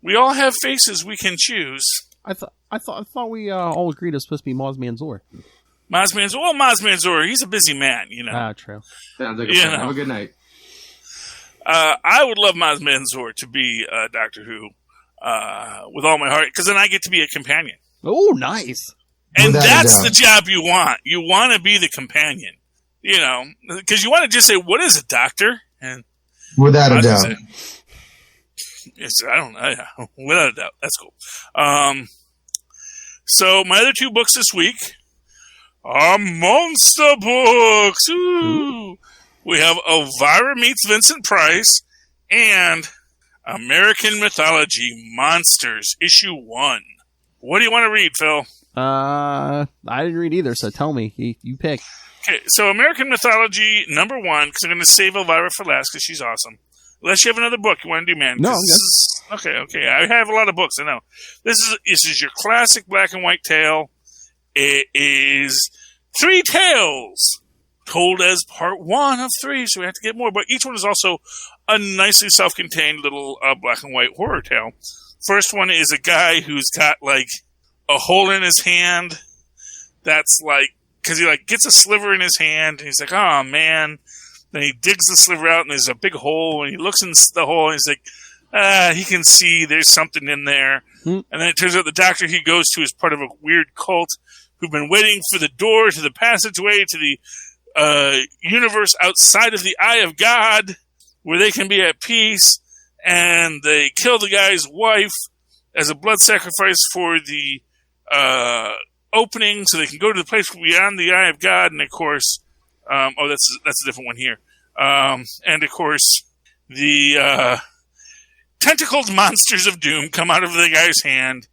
We all have faces we can choose. I thought we all agreed it was supposed to be Maz Manzoor. Maz Manzoor, he's a busy man, Ah, true. Sounds like a plan. Have a good night. I would love Maz Manzoor to be Doctor Who with all my heart, because then I get to be a companion. Oh, nice. And that's the job you want. You want to be the companion, because you want to just say, what is it, Doctor? And without a doubt. I don't know. Yeah, without a doubt. That's cool. So my other two books this week are monster books. Ooh. We have Elvira Meets Vincent Price and American Mythology Monsters, Issue 1. What do you want to read, Phil? I didn't read either, so tell me. You pick. Okay, so American Mythology, number 1, because I'm going to save Elvira for last because she's awesome. Unless you have another book you want to do, man. No, Okay. I have a lot of books, I know. This is your classic black and white tale. It is 3 tales told as part 1 of 3, so we have to get more. But each one is also a nicely self-contained little black and white horror tale. First one is a guy who's got, like, a hole in his hand. That's, like, because he, like, gets a sliver in his hand, and he's like, oh, man. Then he digs the sliver out, and there's a big hole, and he looks in the hole, and he's like, he can see there's something in there. And then it turns out the doctor he goes to is part of a weird cult who've been waiting for the door to the passageway to the universe outside of the Eye of God, where they can be at peace, and they kill the guy's wife as a blood sacrifice for the opening, so they can go to the place beyond the Eye of God, and of course, that's a different one here. And of course, the tentacled monsters of doom come out of the guy's hand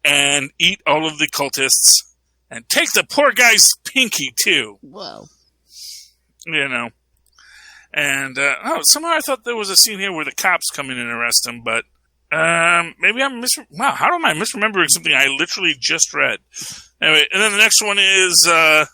and eat all of the cultists and take the poor guy's pinky too. Wow. And somehow I thought there was a scene here where the cops come in and arrest him, but maybe I'm wow, how am I misremembering something I literally just read? Anyway, and then the next one is an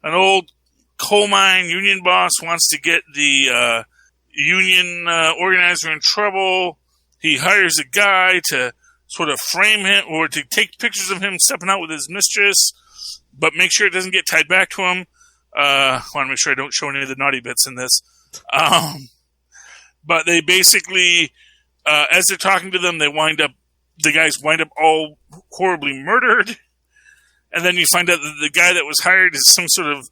old coal mine union boss wants to get the union organizer in trouble. He hires a guy to sort of frame him or to take pictures of him stepping out with his mistress, but make sure it doesn't get tied back to him. I want to make sure I don't show any of the naughty bits in this. But they basically, as they're talking to them, the guys wind up all horribly murdered. And then you find out that the guy that was hired is some sort of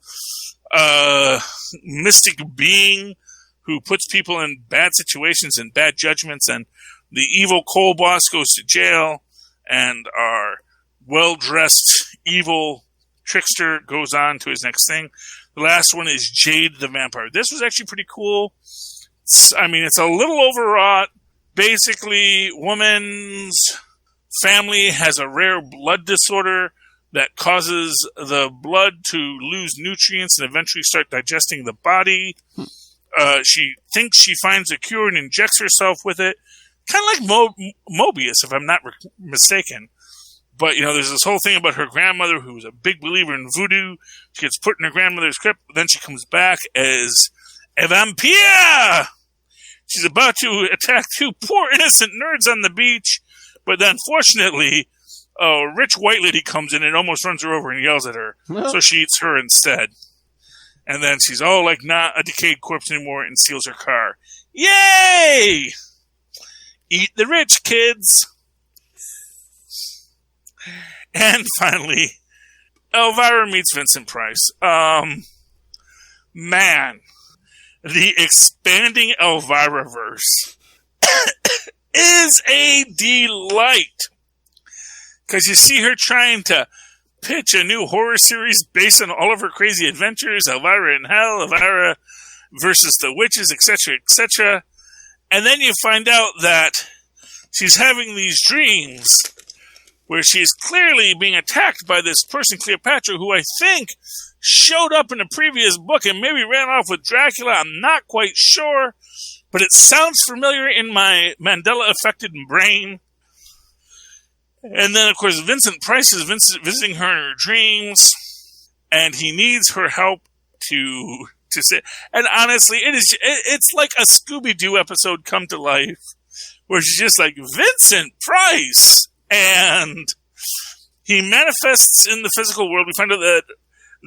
mystic being who puts people in bad situations and bad judgments, and the evil coal boss goes to jail, and our well-dressed evil trickster goes on to his next thing. The last one is Jade the Vampire. This was actually pretty cool. It's a little overwrought. Basically, woman's family has a rare blood disorder that causes the blood to lose nutrients and eventually start digesting the body. She thinks she finds a cure and injects herself with it. Kind of like Mobius, if I'm not mistaken. But, there's this whole thing about her grandmother who's a big believer in voodoo. She gets put in her grandmother's crypt, but then she comes back as a vampire! She's about to attack two poor innocent nerds on the beach, but then, fortunately, a rich white lady comes in and almost runs her over and yells at her. So she eats her instead. And then she's not a decayed corpse anymore and steals her car. Yay! Eat the rich, kids! And finally, Elvira meets Vincent Price. Man, the expanding Elvira-verse is a delight. Because you see her trying to pitch a new horror series based on all of her crazy adventures, Elvira in Hell, Elvira versus the witches, etc., etc. And then you find out that she's having these dreams where she's clearly being attacked by this person, Cleopatra, who I think showed up in a previous book and maybe ran off with Dracula. I'm not quite sure, but it sounds familiar in my Mandela-affected brain. And then, of course, Vincent Price is visiting her in her dreams, and he needs her help to say. And honestly, it's like a Scooby-Doo episode come to life, where she's just like, Vincent Price! And he manifests in the physical world. We find out that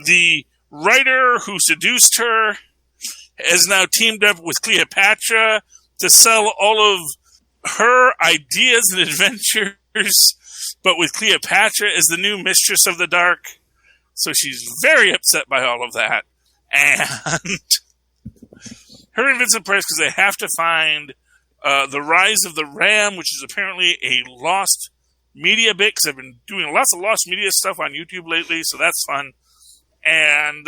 the writer who seduced her has now teamed up with Cleopatra to sell all of her ideas and adventures, but with Cleopatra as the new mistress of the dark. So she's very upset by all of that. And her and Vincent Price, because they have to find The Rise of the Ram, which is apparently a lost media bit, because I've been doing lots of lost media stuff on YouTube lately, so that's fun. And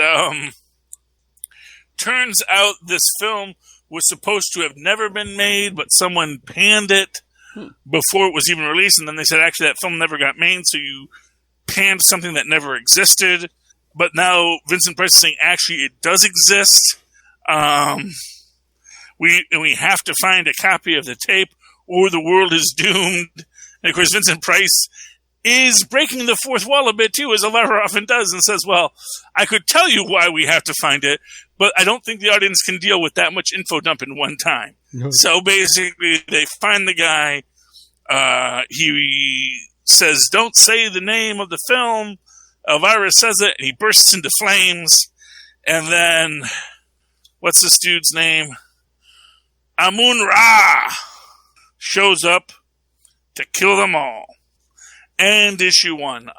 turns out this film was supposed to have never been made, but someone panned it before it was even released, and then they said, actually, that film never got made, so you panned something that never existed. But now Vincent Price is saying, actually, it does exist. We have to find a copy of the tape, or the world is doomed. And, of course, Vincent Price is breaking the fourth wall a bit, too, as Elvira often does, and says, well, I could tell you why we have to find it, but I don't think the audience can deal with that much info dump in one time. No. So, basically, they find the guy. He says, don't say the name of the film. Elvira says it, and he bursts into flames. And then, what's this dude's name? Amun-Ra shows up to kill them all. And issue 1.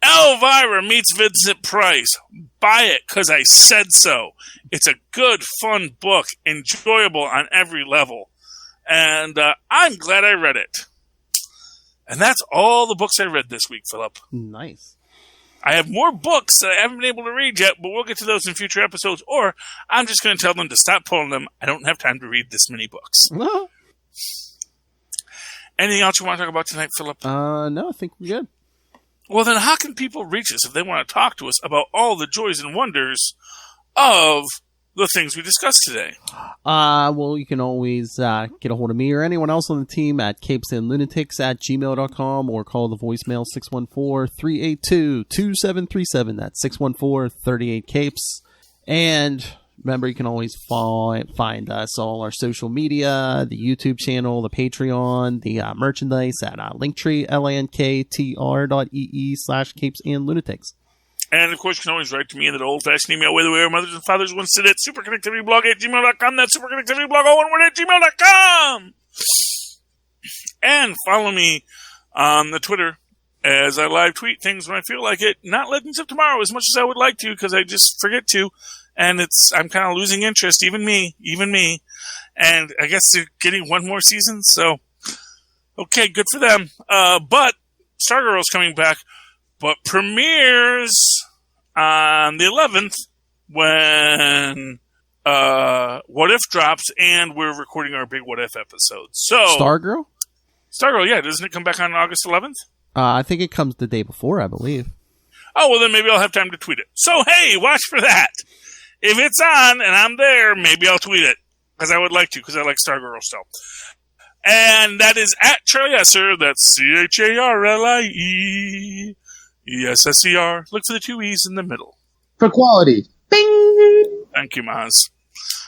Elvira meets Vincent Price. Buy it, because I said so. It's a good, fun book. Enjoyable on every level. And I'm glad I read it. And that's all the books I read this week, Philip. Nice. I have more books that I haven't been able to read yet, but we'll get to those in future episodes, or I'm just going to tell them to stop pulling them. I don't have time to read this many books. Well. Anything else you want to talk about tonight, Philip? No, I think we're good. Well, then how can people reach us if they want to talk to us about all the joys and wonders of the things we discussed today? Well, you can always get a hold of me or anyone else on the team at capesandlunatics@gmail.com, or call the voicemail 614-382-2737. That's 614-38-CAPES. And remember, you can always find us all our social media, the YouTube channel, the Patreon, the merchandise at Linktree, linktr.ee/capesandlunatics. And, of course, you can always write to me in that old-fashioned email way the way our mothers and fathers once did at superconnectivityblog@gmail.com. That's superconnectivityblog, all one word, @gmail.com. And follow me on the Twitter as I live tweet things when I feel like it. Not Legends of Tomorrow as much as I would like to, because I just forget to. And I'm kind of losing interest, even me. And I guess they're getting one more season, so okay, good for them. But Stargirl's coming back, but premieres on the 11th when What If drops, and we're recording our big What If episode. So Stargirl, yeah, doesn't it come back on August 11th? I think it comes the day before, I believe. Oh, well, then maybe I'll have time to tweet it. So, hey, watch for that. If it's on and I'm there, maybe I'll tweet it, because I would like to, because I like Stargirl still. And that is at Charlie Esser. That's CharlieEsser. Look for the 2 E's in the middle. For quality. Bing! Thank you, Maz.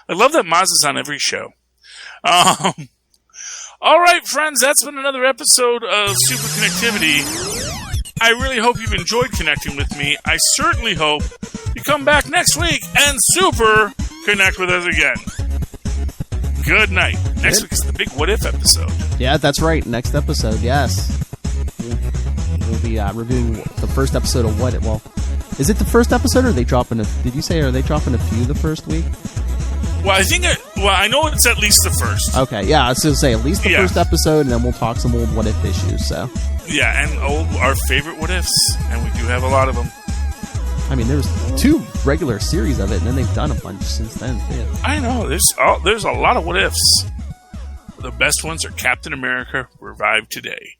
I love that Maz is on every show. All right, friends, that's been another episode of Superconnectivity. I really hope you've enjoyed connecting with me. I certainly hope you come back next week and super connect with us again. Good night. Next week is the big What If episode. Yeah, that's right. Next episode, yes. We'll be reviewing the first episode of What If. Well, is it the first episode, or are they dropping did you say, are they dropping a few the first week? Well, I know it's at least the first. Okay, yeah, I was going to say at least the first episode, and then we'll talk some old What If issues, so. Yeah, and our favorite What Ifs, and we do have a lot of them. I mean, there's 2 regular series of it, and then they've done a bunch since then, too. I know, there's a lot of What Ifs. The best ones are Captain America Revived Today.